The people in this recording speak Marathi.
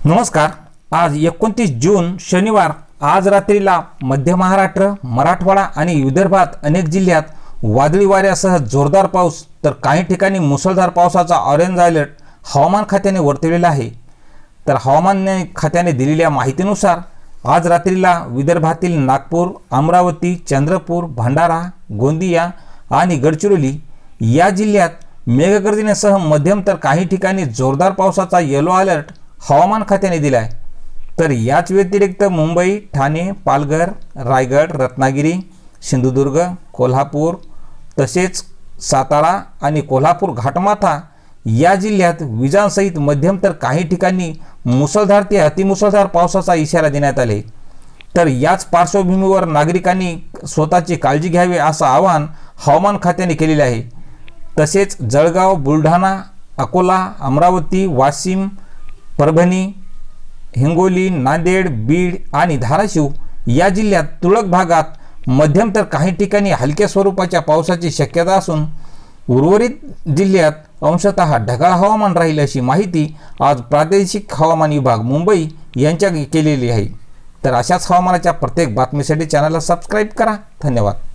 नमस्कार। आज 29 जून शनिवार। आज रात्रीला मध्य महाराष्ट्र, मराठवाडा आणि विदर्भात अनेक जिल्ह्यात वादळी वाऱ्यासह जोरदार पाऊस तर काही ठिकाणी मुसळधार पावसाचा ऑरेंज अलर्ट हवामान खात्याने वर्तवलेला आहे। तर हवामान खात्याने दिलेल्या माहितीनुसार आज रात्रीला विदर्भातील नागपूर, अमरावती, चंद्रपूर, भंडारा, गोंदिया आणि गडचिरोली या जिल्ह्यात मेघगर्जनेसह मध्यम तर काही ठिकाणी जोरदार पावसाचा येलो अलर्ट हवामान खात्याने दिला आहे। तर याच व्यतिरिक्त मुंबई, ठाणे, पालघर, रायगड, रत्नागिरी, सिंधुदुर्ग, कोल्हापूर तसेच सातारा आणि कोल्हापूर घाटमाथा या जिल्ह्यात विजांसहित मध्यम तर काही ठिकाणी मुसळधार ते अतिमुसळधार पावसाचा इशारा देण्यात आले। तर याच पार्श्वभूमीवर नागरिकांनी स्वतःची काळजी घ्यावी असं आवाहन हवामान खात्याने केलेले आहे। तसेच जळगाव, बुलढाणा, अकोला, अमरावती, वाशिम, परभणी, हिंगोली, नांदेड, बीड आणि धाराशिव या जिल्ह्यात तुरळक भागात मध्यम तर काही ठिकाणी हलक्या स्वरूपाच्या पावसाची शक्यता असून उर्वरित जिल्ह्यात अंशतः ढगाळ हवामान राहील अशी माहिती आज प्रादेशिक हवामान विभाग मुंबई यांच्या केलेली आहे। तर अशाच हवामानाच्या प्रत्येक बातमीसाठी चॅनलला सबस्क्राईब करा। धन्यवाद।